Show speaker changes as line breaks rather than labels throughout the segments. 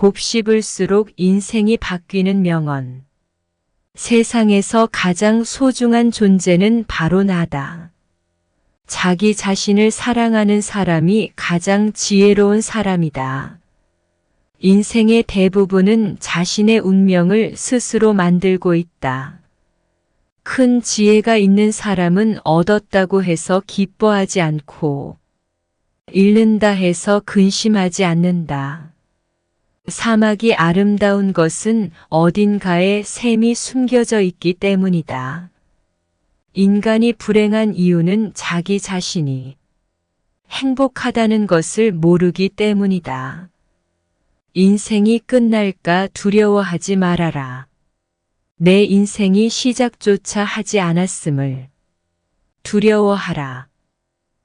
곱씹을수록 인생이 바뀌는 명언. 세상에서 가장 소중한 존재는 바로 나다. 자기 자신을 사랑하는 사람이 가장 지혜로운 사람이다. 인생의 대부분은 자신의 운명을 스스로 만들고 있다. 큰 지혜가 있는 사람은 얻었다고 해서 기뻐하지 않고 잃는다 해서 근심하지 않는다. 사막이 아름다운 것은 어딘가에 샘이 숨겨져 있기 때문이다. 인간이 불행한 이유는 자기 자신이 행복하다는 것을 모르기 때문이다. 인생이 끝날까 두려워하지 말아라. 내 인생이 시작조차 하지 않았음을 두려워하라.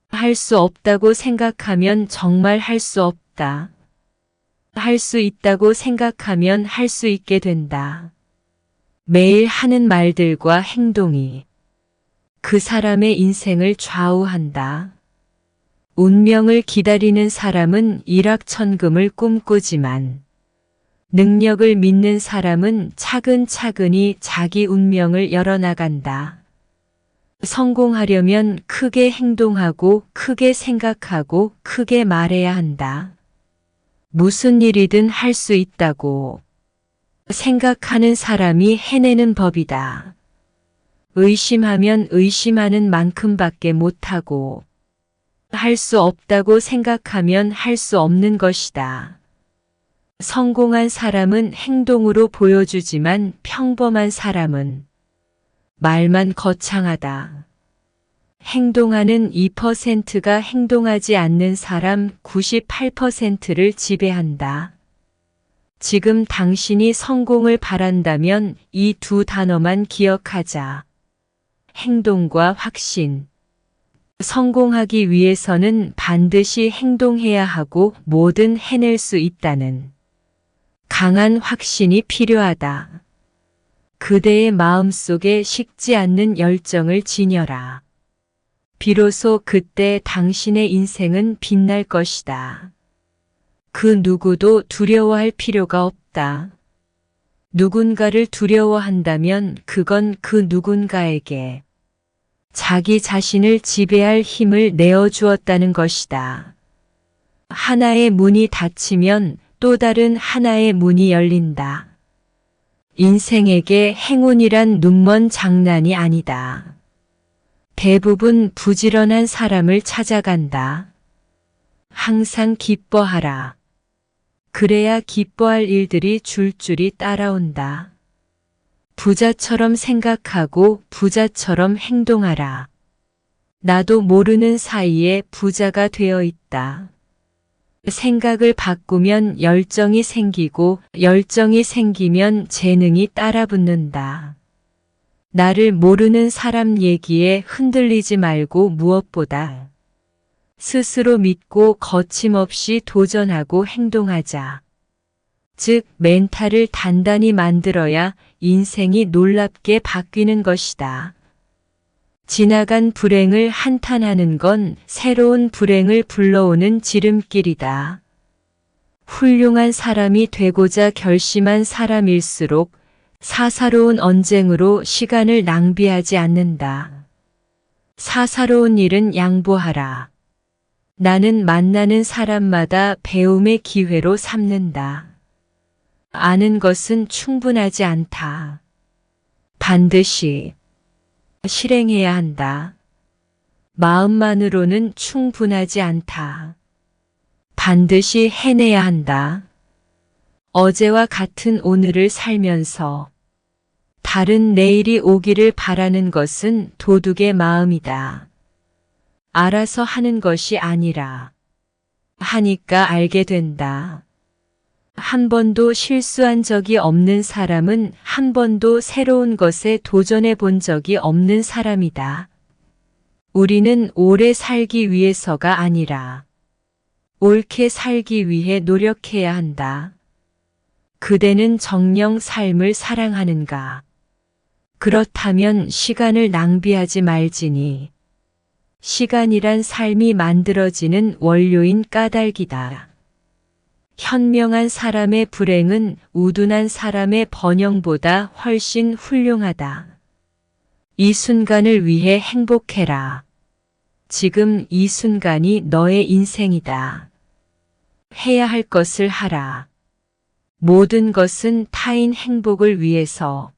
할 수 없다고 생각하면 정말 할 수 없다. 할 수 있다고 생각하면 할 수 있게 된다. 매일 하는 말들과 행동이 그 사람의 인생을 좌우한다. 운명을 기다리는 사람은 일확천금을 꿈꾸지만 능력을 믿는 사람은 차근차근히 자기 운명을 열어나간다. 성공하려면 크게 행동하고 크게 생각하고 크게 말해야 한다. 무슨 일이든 할 수 있다고 생각하는 사람이 해내는 법이다. 의심하면 의심하는 만큼밖에 못하고 할 수 없다고 생각하면 할 수 없는 것이다. 성공한 사람은 행동으로 보여주지만 평범한 사람은 말만 거창하다. 행동하는 2%가 행동하지 않는 사람 98%를 지배한다. 지금 당신이 성공을 바란다면 이 두 단어만 기억하자. 행동과 확신. 성공하기 위해서는 반드시 행동해야 하고 뭐든 해낼 수 있다는 강한 확신이 필요하다. 그대의 마음속에 식지 않는 열정을 지녀라. 비로소 그때 당신의 인생은 빛날 것이다. 그 누구도 두려워할 필요가 없다. 누군가를 두려워한다면 그건 그 누군가에게 자기 자신을 지배할 힘을 내어주었다는 것이다. 하나의 문이 닫히면 또 다른 하나의 문이 열린다. 인생에게 행운이란 눈먼 장난이 아니다. 대부분 부지런한 사람을 찾아간다. 항상 기뻐하라. 그래야 기뻐할 일들이 줄줄이 따라온다. 부자처럼 생각하고 부자처럼 행동하라. 나도 모르는 사이에 부자가 되어 있다. 생각을 바꾸면 열정이 생기고 열정이 생기면 재능이 따라붙는다. 나를 모르는 사람 얘기에 흔들리지 말고 무엇보다 스스로 믿고 거침없이 도전하고 행동하자. 즉, 멘탈을 단단히 만들어야 인생이 놀랍게 바뀌는 것이다. 지나간 불행을 한탄하는 건 새로운 불행을 불러오는 지름길이다. 훌륭한 사람이 되고자 결심한 사람일수록 사사로운 언쟁으로 시간을 낭비하지 않는다. 사사로운 일은 양보하라. 나는 만나는 사람마다 배움의 기회로 삼는다. 아는 것은 충분하지 않다. 반드시 실행해야 한다. 마음만으로는 충분하지 않다. 반드시 해내야 한다. 어제와 같은 오늘을 살면서 다른 내일이 오기를 바라는 것은 도둑의 마음이다. 알아서 하는 것이 아니라 하니까 알게 된다. 한 번도 실수한 적이 없는 사람은 한 번도 새로운 것에 도전해 본 적이 없는 사람이다. 우리는 오래 살기 위해서가 아니라 옳게 살기 위해 노력해야 한다. 그대는 정녕 삶을 사랑하는가? 그렇다면 시간을 낭비하지 말지니 시간이란 삶이 만들어지는 원료인 까닭이다. 현명한 사람의 불행은 우둔한 사람의 번영보다 훨씬 훌륭하다. 이 순간을 위해 행복해라. 지금 이 순간이 너의 인생이다. 해야 할 것을 하라. 모든 것은 타인 행복을 위해서,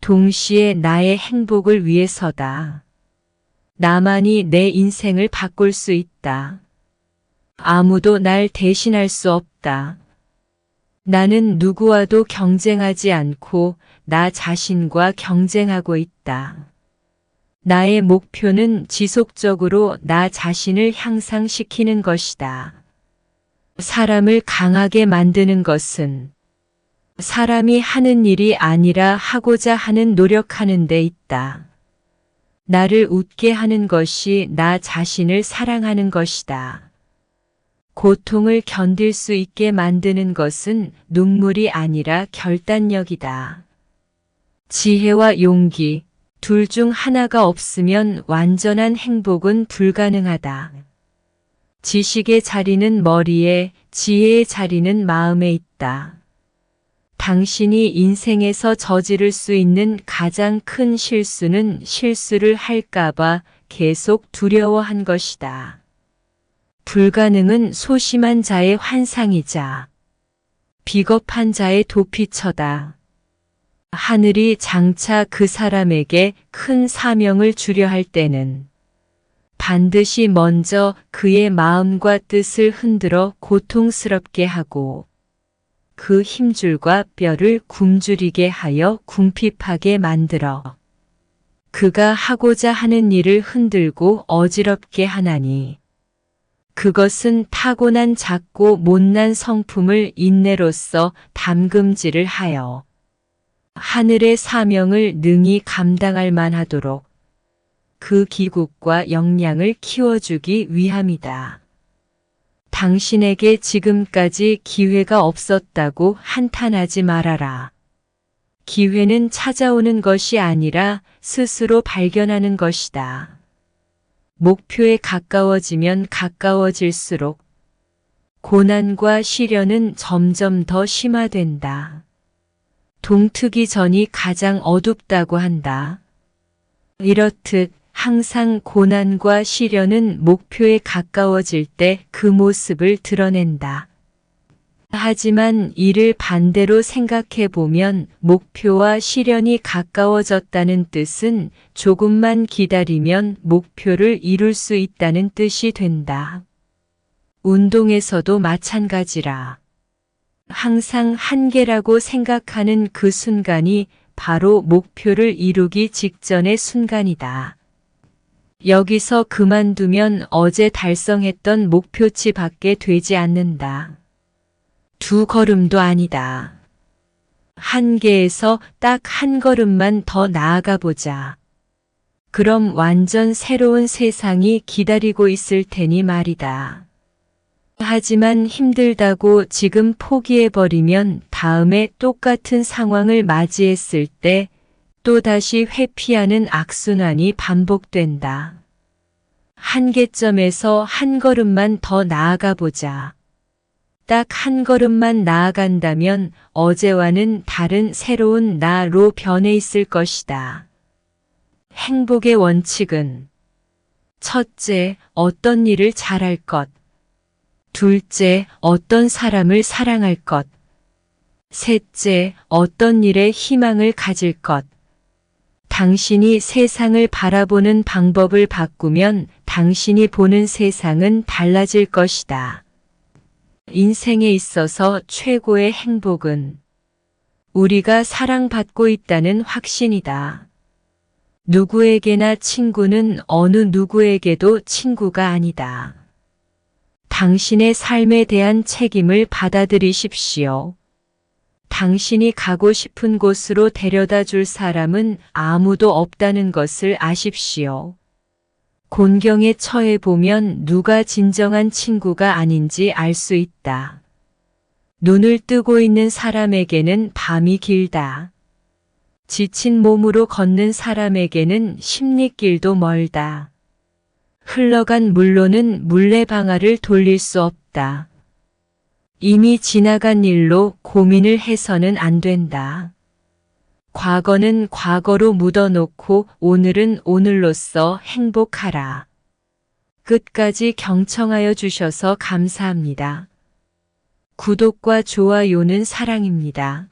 동시에 나의 행복을 위해서다. 나만이 내 인생을 바꿀 수 있다. 아무도 날 대신할 수 없다. 나는 누구와도 경쟁하지 않고 나 자신과 경쟁하고 있다. 나의 목표는 지속적으로 나 자신을 향상시키는 것이다. 사람을 강하게 만드는 것은 사람이 하는 일이 아니라 하고자 하는 노력하는 데 있다. 나를 웃게 하는 것이 나 자신을 사랑하는 것이다. 고통을 견딜 수 있게 만드는 것은 눈물이 아니라 결단력이다. 지혜와 용기, 둘 중 하나가 없으면 완전한 행복은 불가능하다. 지식의 자리는 머리에, 지혜의 자리는 마음에 있다. 당신이 인생에서 저지를 수 있는 가장 큰 실수는 실수를 할까봐 계속 두려워한 것이다. 불가능은 소심한 자의 환상이자 비겁한 자의 도피처다. 하늘이 장차 그 사람에게 큰 사명을 주려 할 때는 반드시 먼저 그의 마음과 뜻을 흔들어 고통스럽게 하고 그 힘줄과 뼈를 굶주리게 하여 궁핍하게 만들어 그가 하고자 하는 일을 흔들고 어지럽게 하나니 그것은 타고난 작고 못난 성품을 인내로써 담금질을 하여 하늘의 사명을 능히 감당할 만하도록 그 기국과 역량을 키워주기 위함이다. 당신에게 지금까지 기회가 없었다고 한탄하지 말아라. 기회는 찾아오는 것이 아니라 스스로 발견하는 것이다. 목표에 가까워지면 가까워질수록 고난과 시련은 점점 더 심화된다. 동트기 전이 가장 어둡다고 한다. 이렇듯 항상 고난과 시련은 목표에 가까워질 때 그 모습을 드러낸다. 하지만 이를 반대로 생각해 보면 목표와 시련이 가까워졌다는 뜻은 조금만 기다리면 목표를 이룰 수 있다는 뜻이 된다. 운동에서도 마찬가지라. 항상 한계라고 생각하는 그 순간이 바로 목표를 이루기 직전의 순간이다. 여기서 그만두면 어제 달성했던 목표치 밖에 되지 않는다. 두 걸음도 아니다. 한계에서 딱 한 걸음만 더 나아가 보자. 그럼 완전 새로운 세상이 기다리고 있을 테니 말이다. 하지만 힘들다고 지금 포기해버리면 다음에 똑같은 상황을 맞이했을 때 또다시 회피하는 악순환이 반복된다. 한계점에서 한 걸음만 더 나아가 보자. 딱 한 걸음만 나아간다면 어제와는 다른 새로운 나로 변해 있을 것이다. 행복의 원칙은 첫째, 어떤 일을 잘할 것. 둘째, 어떤 사람을 사랑할 것. 셋째, 어떤 일에 희망을 가질 것. 당신이 세상을 바라보는 방법을 바꾸면 당신이 보는 세상은 달라질 것이다. 인생에 있어서 최고의 행복은 우리가 사랑받고 있다는 확신이다. 누구에게나 친구는 어느 누구에게도 친구가 아니다. 당신의 삶에 대한 책임을 받아들이십시오. 당신이 가고 싶은 곳으로 데려다 줄 사람은 아무도 없다는 것을 아십시오. 곤경에 처해 보면 누가 진정한 친구가 아닌지 알 수 있다. 눈을 뜨고 있는 사람에게는 밤이 길다. 지친 몸으로 걷는 사람에게는 십리길도 멀다. 흘러간 물로는 물레방아를 돌릴 수 없다. 이미 지나간 일로 고민을 해서는 안 된다. 과거는 과거로 묻어놓고 오늘은 오늘로써 행복하라. 끝까지 경청하여 주셔서 감사합니다. 구독과 좋아요는 사랑입니다.